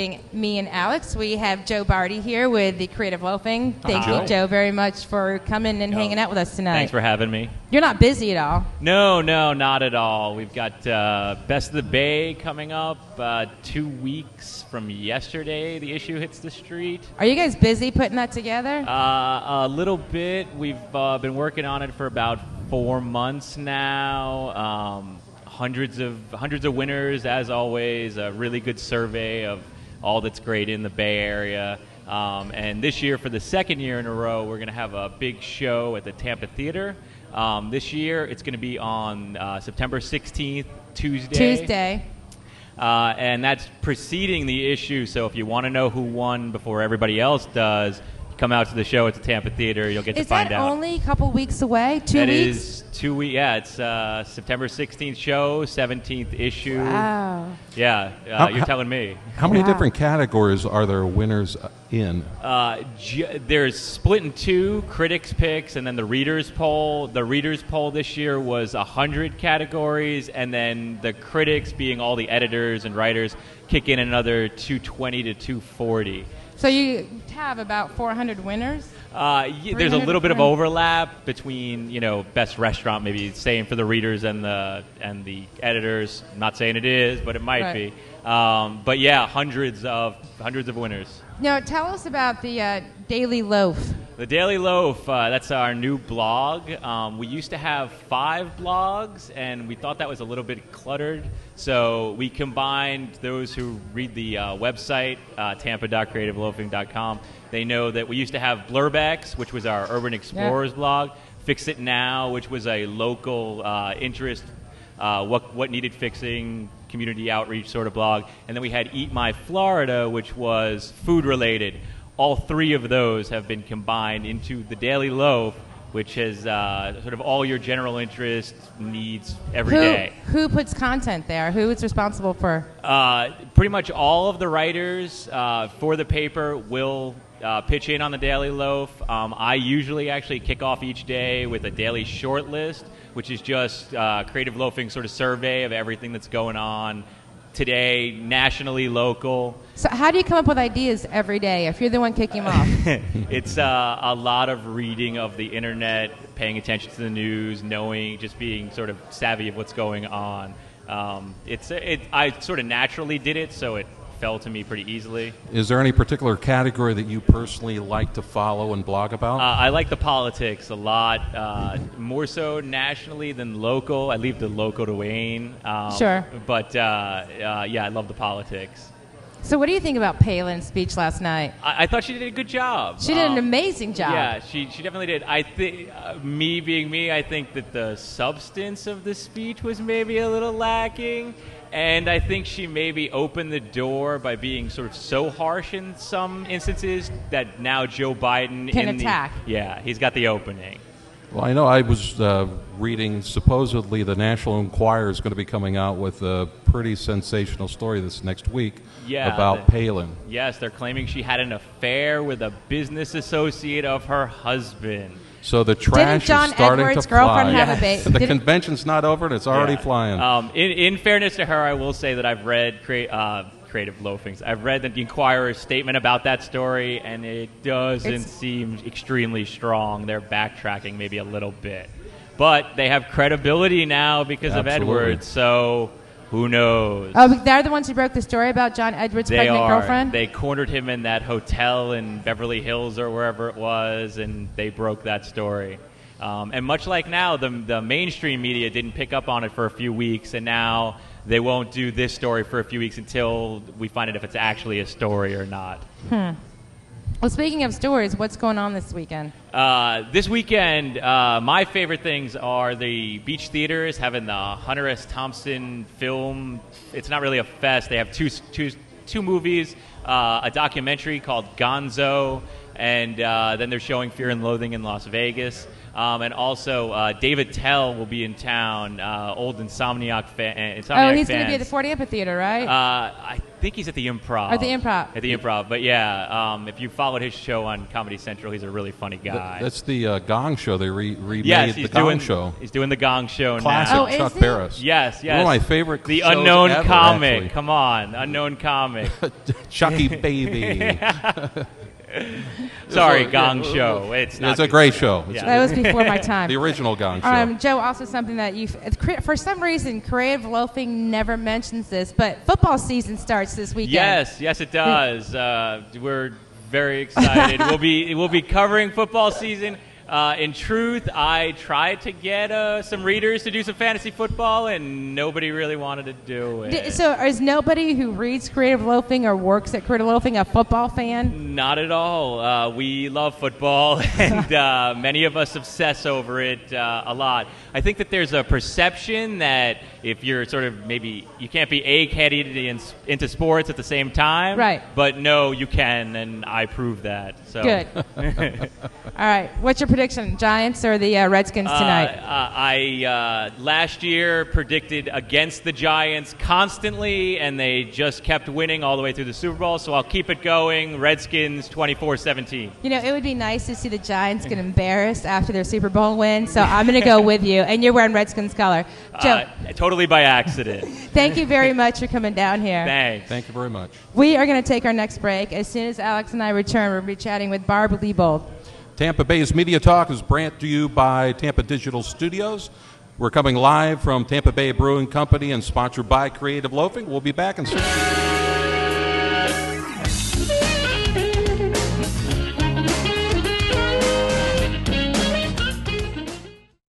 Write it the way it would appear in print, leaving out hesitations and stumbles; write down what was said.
replacing me and Alex. We have Joe Bardi here with the Creative Loafing. Thank you, Joe, very much for coming and hanging out with us tonight. Thanks for having me. You're not busy at all. No, not at all. We've got Best of the Bay coming up 2 weeks from yesterday. The issue hits the street. Are you guys busy putting that together? A little bit. We've been working on it for about 4 months now. Hundreds of winners, as always. A really good survey of all that's great in the Bay Area. And this year, for the second year in a row, we're going to have a big show at the Tampa Theater. This year, it's going to be on September 16th, Tuesday. And that's preceding the issue. So if you want to know who won before everybody else does, come out to the show at the Tampa Theater. You'll get to find out. Is that only a couple weeks away? 2 weeks? That is 2 weeks. Yeah, it's September 16th show, 17th issue. Wow. Yeah, you're telling me. How many different categories are there winners in? There's split in two, critics picks, and then the readers poll. The readers poll this year was 100 categories, and then the critics, being all the editors and writers, kick in another 220 to 240. So you have about 400 winners? There's a little bit of overlap between, best restaurant, maybe saying for the readers and the editors. I'm not saying it is, but it might be. But yeah, hundreds of winners. Now, tell us about the Daily Loaf. The Daily Loaf, that's our new blog. We used to have 5 blogs, and we thought that was a little bit cluttered. So we combined those who read the website, tampa.creativeloafing.com. They know that we used to have Blurbex, which was our Urban Explorers blog, Fix It Now, which was a local interest, what needed fixing, community outreach sort of blog. And then we had Eat My Florida, which was food-related. All 3 of those have been combined into the Daily Loaf, which has sort of all your general interest needs every day. Who puts content there? Who is responsible for? Pretty much all of the writers for the paper will pitch in on the Daily Loaf. I usually actually kick off each day with a daily short list, which is just Creative Loafing sort of survey of everything that's going on today, nationally, local. So how do you come up with ideas every day if you're the one kicking them off? It's a lot of reading of the internet, paying attention to the news, just being sort of savvy of what's going on. I sort of naturally did it, so it fell to me pretty easily. Is there any particular category that you personally like to follow and blog about? I like the politics a lot, more so nationally than local. I leave the local to Wayne. Sure. But, I love the politics. So what do you think about Palin's speech last night? I thought she did a good job. She did an amazing job. Yeah, she definitely did. I think, me being me, I think that the substance of the speech was maybe a little lacking. And I think she maybe opened the door by being sort of so harsh in some instances that now Joe Biden can attack. Yeah, he's got the opening. Well, I know I was reading, supposedly the National Enquirer is going to be coming out with a pretty sensational story this next week about Palin. Yes, they're claiming she had an affair with a business associate of her husband. So the trash is starting Edwards' to fly. girlfriend have a baby? The convention's not over and it's already flying. In fairness to her, I will say that I've read Creative Loafings. I've read the Enquirer's statement about that story, and it doesn't seem extremely strong. They're backtracking maybe a little bit. But they have credibility now because of Edwards, so who knows? Oh, they're the ones who broke the story about John Edwards' pregnant girlfriend? They cornered him in that hotel in Beverly Hills or wherever it was, and they broke that story. And much like now, the mainstream media didn't pick up on it for a few weeks, and now they won't do this story for a few weeks until we find out if it's actually a story or not. Well, speaking of stories, what's going on this weekend? This weekend, my favorite things are the Beach Theaters having the Hunter S. Thompson film. It's not really a fest. They have two movies, a documentary called Gonzo, and then they're showing Fear and Loathing in Las Vegas. And also, David Tell will be in town, old Insomniac fan. He's going to be at the Ford Amphitheater, right? I think he's at the Improv. At the Improv. At the Improv. But yeah, if you followed his show on Comedy Central, he's a really funny guy. That's the Gong Show. They remade the Gong Show. He's doing the Gong Show Classic now. Oh, Chuck Barris. Yes. One of my favorite The shows Unknown ever, Comic. actually. Come on. Unknown Comic. Chucky Baby. Sorry, Gong Show. It's a great show. That was before my time. The original Gong Show. Joe, also something that for some reason, Creative Loafing never mentions this, but football season starts this weekend. Yes, it does. We're very excited. We'll be covering football season. In truth, I tried to get some readers to do some fantasy football, and nobody really wanted to do it. So is nobody who reads Creative Loafing or works at Creative Loafing a football fan? Not at all. We love football, and many of us obsess over it a lot. I think that there's a perception that if you're sort of maybe you can't be egg-headed into sports at the same time. Right. But no, you can, and I prove that. So. Good. All right. What's your prediction, Giants or the Redskins tonight? I last year predicted against the Giants constantly, and they just kept winning all the way through the Super Bowl, so I'll keep it going. Redskins 24-17. You know, it would be nice to see the Giants get embarrassed after their Super Bowl win, so I'm going to go with you, and you're wearing Redskins color. Joe. Totally by accident. Thank you very much for coming down here. Thanks. Thank you very much. We are going to take our next break. As soon as Alex and I return, we'll be chatting with Barb Liebold. Tampa Bay's Media Talk is brought to you by Tampa Digital Studios. We're coming live from Tampa Bay Brewing Company and sponsored by Creative Loafing. We'll be back in 6 minutes.